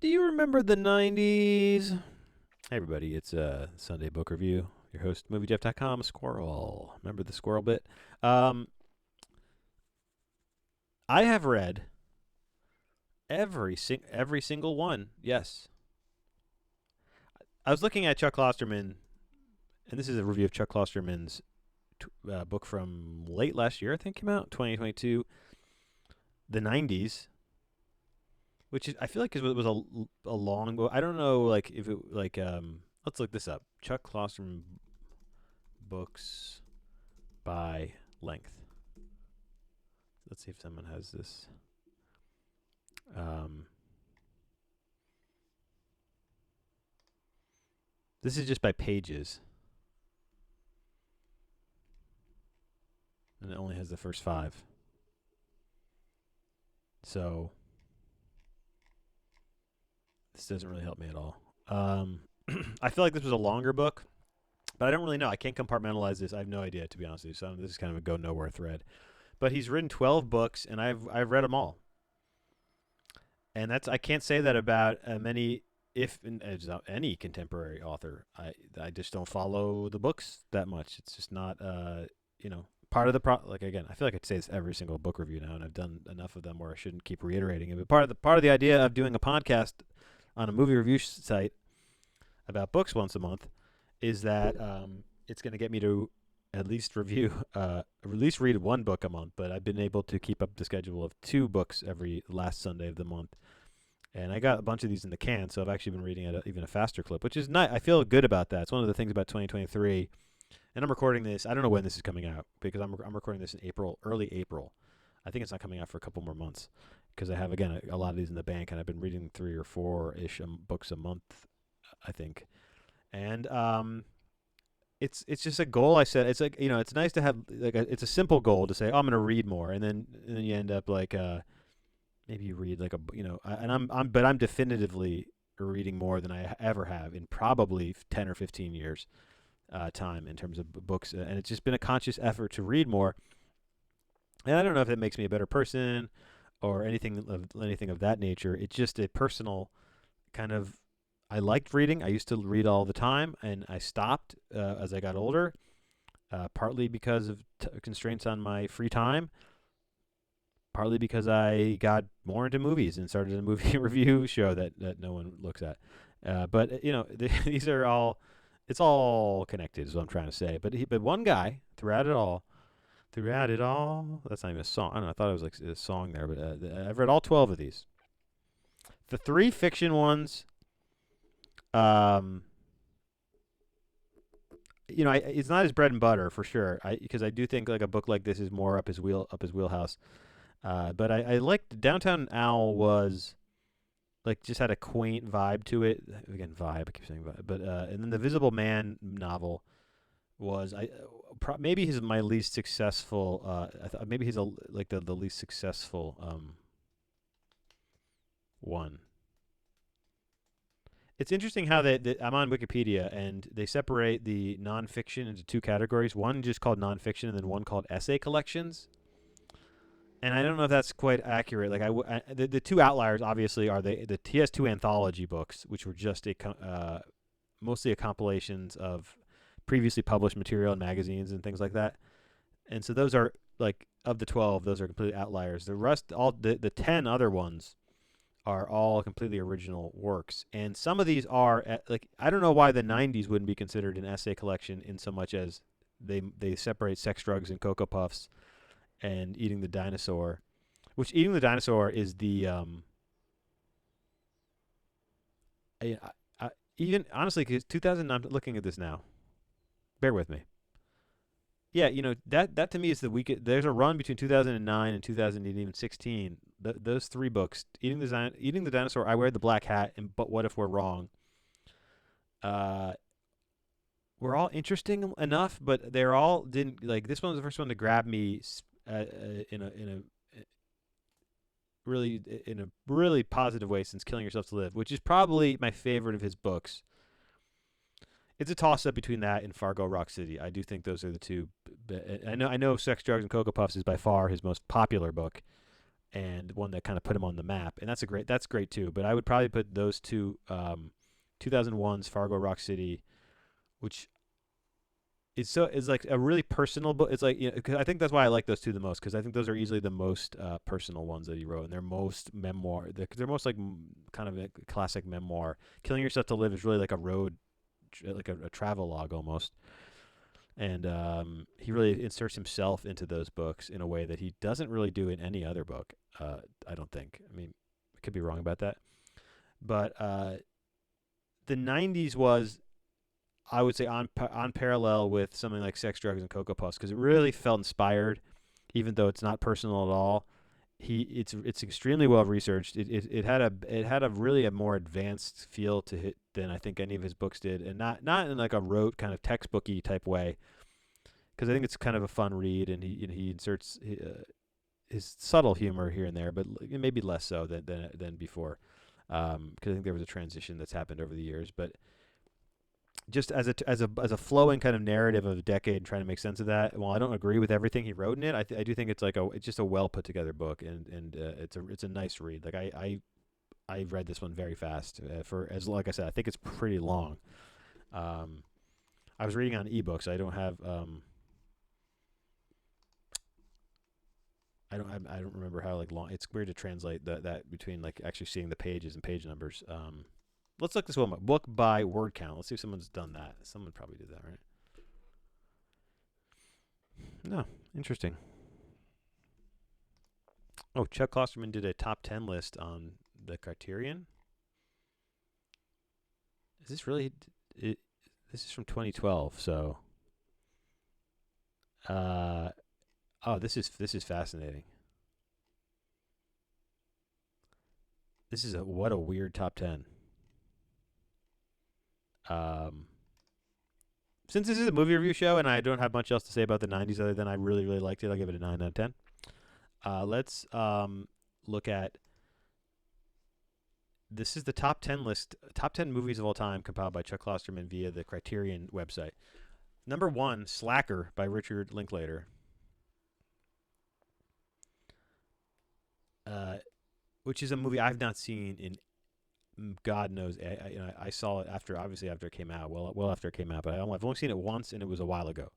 Do you remember the 90s? Hey, everybody, it's Sunday Book Review. Your host, MovieJeff.com, Squirrel. Remember the squirrel bit? Um, I have read every single one. Yes. I was looking at Chuck Klosterman, and this is a review of Chuck Klosterman's book from late last year, I think came out, 2022, The 90s, which is, I feel like it was a long book. I don't know, like, if it, like, let's look this up. Chuck Klosterman books by length. Let's see if someone has this. Um, this is just by pages, and it only has the first 5. So this doesn't really help me at all. I feel like this was a longer book, but I don't really know. I can't compartmentalize this. I have no idea, to be honest with you. So this is kind of a go nowhere thread. But he's written 12 books, and I've read them all. And I can't say that about many, if any contemporary author. I just don't follow the books that much. It's just not part of the like, again, I feel like I'd say this every single book review now, and I've done enough of them where I shouldn't keep reiterating it. But part of the idea of doing a podcast on a movie review site about books once a month is that it's going to get me to at least read one book a month. But I've been able to keep up the schedule of 2 books every last Sunday of the month. And I got a bunch of these in the can, so I've actually been reading at even a faster clip, which is nice. I feel good about that. It's one of the things about 2023. And I'm recording this. I don't know when this is coming out because I'm recording this in April, early April. I think it's not coming out for a couple more months because I have, again, a lot of these in the bank, and I've been reading 3 or 4-ish books a month, I think. And it's just a goal I set. It's like, it's nice to have, like, it's a simple goal to say, oh, I'm going to read more, and then you end up like maybe you read like but I'm definitively reading more than I ever have in probably 10 or 15 years time in terms of books, and it's just been a conscious effort to read more. And I don't know if it makes me a better person or anything of that nature. It's just a personal kind of. I liked reading. I used to read all the time, and I stopped as I got older, partly because of constraints on my free time, partly because I got more into movies and started a movie review show that no one looks at. But these are all. It's all connected, is what I'm trying to say. But one guy throughout it all. That's not even a song. I don't know. I thought it was like a song there, but I've read all 12 of these. The 3 fiction ones. It's not his bread and butter for sure. Because I do think like a book like this is more up his wheelhouse. But I liked Downtown Owl was like just had a quaint vibe to it. Again, vibe. I keep saying vibe. But and then the Visible Man novel was maybe he's my least successful. Maybe he's like the least successful one. It's interesting how I'm on Wikipedia and they separate the nonfiction into 2 categories. One just called nonfiction, and then one called essay collections. And I don't know if that's quite accurate. Like the 2 outliers obviously are the he has 2 anthology books, which were just mostly compilations of previously published material in magazines and things like that. And so those are like, of the 12, those are completely outliers. The rest, all the 10 other ones, are all completely original works. And some of these are like, I don't know why the 90s wouldn't be considered an essay collection in so much as they separate Sex, Drugs, and Cocoa Puffs and Eating the Dinosaur, which Eating the Dinosaur is the even honestly, because 2000, I'm looking at this now. Bear with me. Yeah, that to me is the weakest. There's a run between 2009 and 2016. Those 3 books, Eating the Dinosaur, I Wear the Black Hat, and But What If We're Wrong, uh, were all interesting enough, but they're all didn't like. This one was the first one to grab me in a really positive way since Killing Yourself to Live, which is probably my favorite of his books. It's a toss up between that and Fargo Rock City. I do think those are the 2. I know Sex, Drugs, and Cocoa Puffs is by far his most popular book. and one that kind of put him on the map. And that's great too. But I would probably put those two, 2001's Fargo Rock City, which is like a really personal book. It's like, 'cause I think that's why I like those two the most, because I think those are easily the most personal ones that he wrote, and they're most memoir. They're most like kind of a classic memoir. Killing Yourself to Live is really like a road, like a travel log almost. And he really inserts himself into those books in a way that he doesn't really do in any other book. I don't think. I mean, I could be wrong about that. But the '90s was, I would say, on parallel with something like Sex, Drugs, and Cocoa Puffs, because it really felt inspired, even though it's not personal at all. It's extremely well researched. It had a really a more advanced feel to it than I think any of his books did, and not in like a rote kind of textbooky type way, because I think it's kind of a fun read, and he inserts his subtle humor here and there, but maybe less so than before, because I think there was a transition that's happened over the years, but just as a flowing kind of narrative of a decade, trying to make sense of that. While I don't agree with everything he wrote in it, I do think it's just a well put together book, and it's a nice read. Like I read this one very fast, like I said, I think it's pretty long. I was reading on ebooks. I don't have I don't remember how like long. It's weird to translate that between like actually seeing the pages and page numbers. Let's look this one up. Book by word count. Let's see if someone's done that. Someone probably did that, right? No, interesting. Oh, Chuck Klosterman did a top 10 list on the Criterion. Is this really? It, this is from 2012. So, uh, oh, this is fascinating. This is what a weird top 10. Um, since this is a movie review show and I don't have much else to say about the '90s other than I really really liked it, I'll give it a 9 out of 10. Let's look at, this is the top 10 list, top 10 movies of all time compiled by Chuck Klosterman via the Criterion website. Number one, Slacker by Richard Linklater. Uh, which is a movie I've not seen in God knows. I saw it after it came out. Well after it came out, but I've only seen it once, and it was a while ago.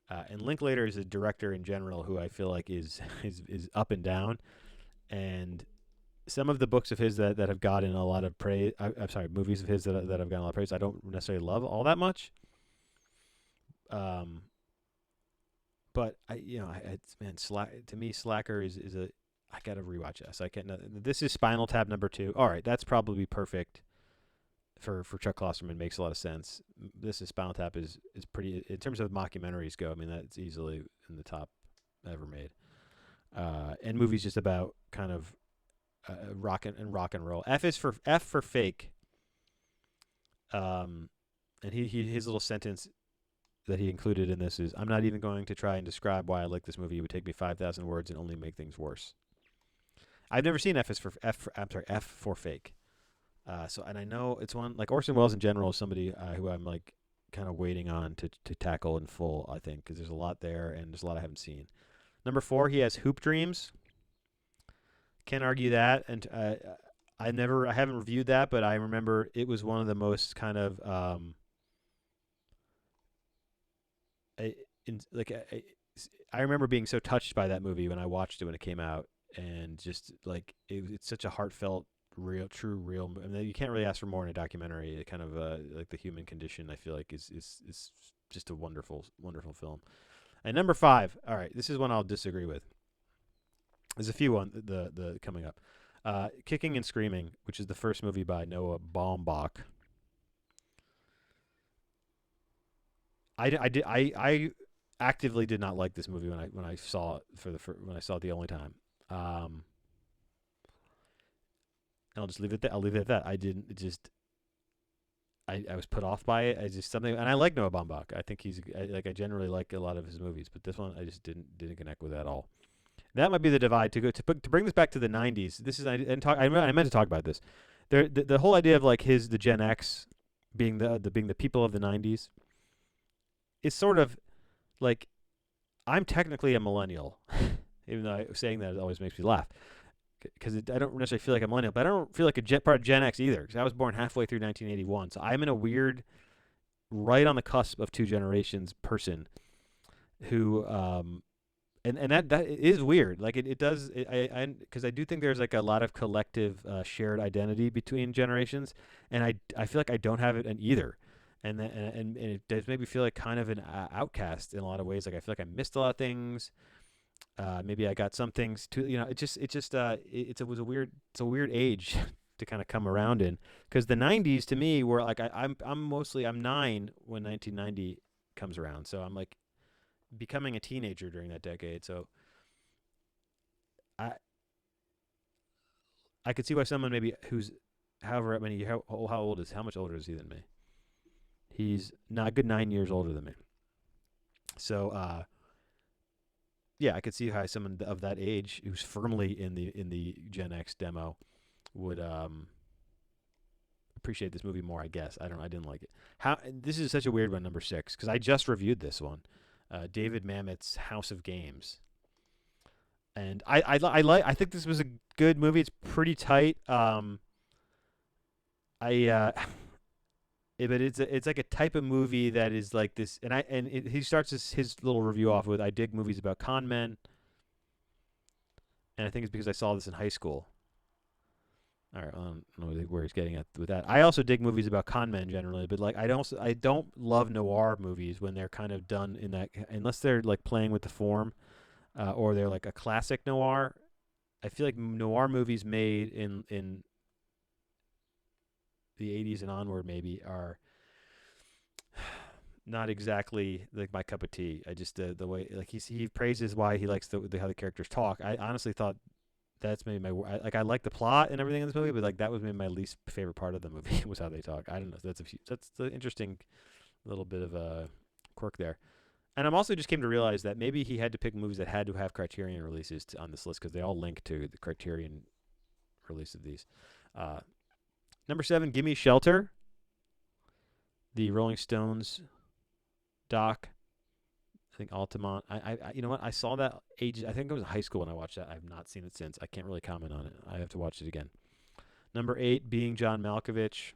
And Linklater is a director in general who I feel like is is up and down, and some of the books of his that have gotten a lot of praise. I'm sorry, movies of his that have gotten a lot of praise. I don't necessarily love all that much. Um, but man, to me, Slacker is a, I gotta rewatch this. I can't. This is Spinal Tap number two. All right, that's probably perfect for Chuck Klosterman. Makes a lot of sense. This is Spinal Tap is pretty, in terms of mockumentaries go. I mean, that's easily in the top ever made. And movies just about kind of rock and roll. F for fake. And his little sentence that he included in this is, "I'm not even going to try and describe why I like this movie. It would take me 5,000 words and only make things worse." I've never seen F for fake. And I know it's one, like Orson Welles in general is somebody who I'm like kind of waiting on to tackle in full. I think because there's a lot there and there's a lot I haven't seen. Number four, he has Hoop Dreams. Can't argue that, and I haven't reviewed that, but I remember it was one of the most kind of I remember being so touched by that movie when I watched it when it came out, and just like it's such a heartfelt, real. I mean, you can't really ask for more in a documentary. It kind of like the human condition, I feel like is just a wonderful film. And number five, all right, this is one I'll disagree with. There's a few on the coming up. Kicking and Screaming, which is the first movie by Noah Baumbach. I actively did not like this movie when I saw it when I saw it the only time. And I'll just leave it that I'll leave it at that. I didn't it just I was put off by it. I just something, and I like Noah Baumbach. I think I generally like a lot of his movies, but this one I just didn't connect with at all. That might be the divide to bring this back to the '90s. This is I meant to talk about this. The whole idea of like the Gen X being the people of the '90s is sort of like, I'm technically a millennial, even though saying that always makes me laugh. because I don't necessarily feel like a millennial, but I don't feel like a part of Gen X either, because I was born halfway through 1981. So I'm in a weird, right on the cusp of two generations person who, and that is weird. Like it does, because I do think there's like a lot of collective shared identity between generations, and I feel like I don't have it in either. And it does make me feel like kind of an outcast in a lot of ways. Like I feel like I missed a lot of things. Maybe I got some things too. It was a weird age to kind of come around in, because the '90s to me were like I'm 9 when 1990 comes around, so I'm like becoming a teenager during that decade. So I I could see why someone maybe who's however many how old is how much older is he than me? He's not a good 9 years older than me. So yeah, I could see how someone of that age who's firmly in the Gen X demo would appreciate this movie more. I guess I didn't like it. How this is such a weird one, number 6, because I just reviewed this one, David Mamet's House of Games, and I think this was a good movie. It's pretty tight. I but it's like a type of movie that is like this, he starts his little review off with, I dig movies about con men, and I think it's because I saw this in high school. All right, I don't know where he's getting at with that. I also dig movies about con men generally, but like I don't love noir movies when they're kind of done in that, unless they're like playing with the form, or they're like a classic noir. I feel like noir movies made in the '80s and onward maybe are not exactly like my cup of tea. I just the way like he praises why he likes the how the characters talk. I honestly thought that's maybe I like the plot and everything in this movie, but like that was maybe my least favorite part of the movie was how they talk. I don't know. That's the interesting little bit of a quirk there. And I'm also just came to realize that maybe he had to pick movies that had to have Criterion releases on this list, because they all link to the Criterion release of these. Uh, Number 7, Gimme Shelter, the Rolling Stones doc. I think Altamont. You know what? I saw that age. I think I was in high school when I watched that. I have not seen it since. I can't really comment on it. I have to watch it again. Number 8, Being John Malkovich,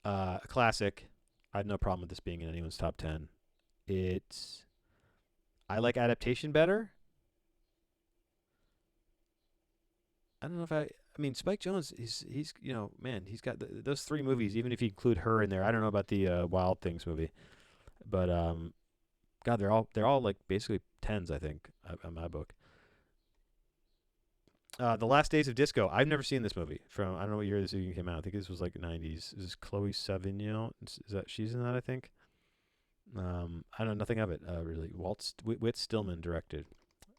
a classic. I have no problem with this being in anyone's top 10. It's I like adaptation better. I don't know if I mean, Spike Jones. He's man. He's got those 3 movies. Even if you include her in there, I don't know about the Wild Things movie, but God, they're all like basically tens. I think on my book. The Last Days of Disco. I've never seen this movie. From I don't know what year this movie came out. I think this was like '90s. This is Chloe Sevigny. Is that she's in that? I think. I know nothing of it really. Whit Stillman directed.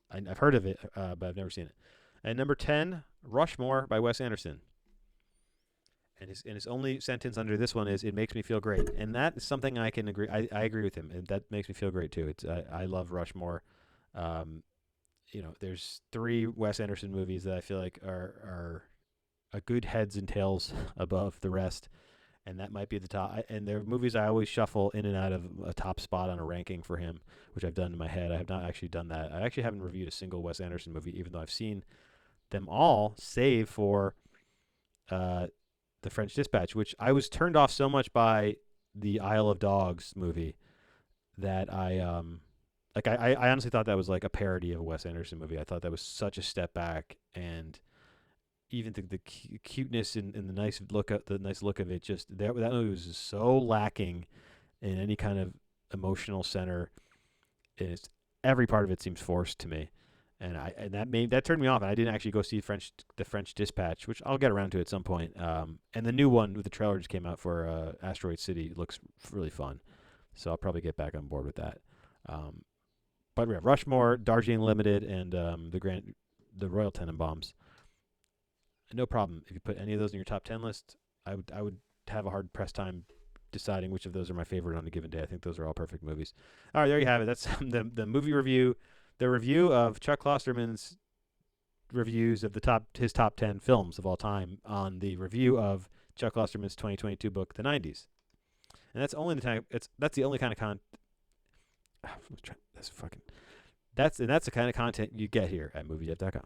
I've heard of it, but I've never seen it. And number 10, Rushmore by Wes Anderson. And his only sentence under this one is, "It makes me feel great," and that is something I can agree. I agree with him, and that makes me feel great too. I love Rushmore. Um, there's 3 Wes Anderson movies that I feel like are a good heads and tails above the rest, and that might be the top. And they're movies I always shuffle in and out of a top spot on a ranking for him, which I've done in my head. I have not actually done that. I actually haven't reviewed a single Wes Anderson movie, even though I've seen them all, save for uh, the French Dispatch, which I was turned off so much by the Isle of Dogs movie that I honestly thought that was like a parody of a Wes Anderson movie. I thought that was such a step back, and even the cuteness and the nice look of it, just that movie was just so lacking in any kind of emotional center. It's every part of it seems forced to me, and that turned me off. And I didn't actually go see the French Dispatch, which I'll get around to at some point. And the new one with the trailer just came out for Asteroid City. It looks really fun, so I'll probably get back on board with that. But we have Rushmore, Darjeeling Limited, and the Royal Tenenbaums. No problem if you put any of those in your top 10 list. I would have a hard pressed time deciding which of those are my favorite on a given day. I think those are all perfect movies. All right, there you have it. That's the movie review, the review of Chuck Klosterman's reviews of his top 10 films of all time on the review of Chuck Klosterman's 2022 book, The '90s. And that's the only kind of that's fucking. That's the kind of content you get here at MovieDev.com.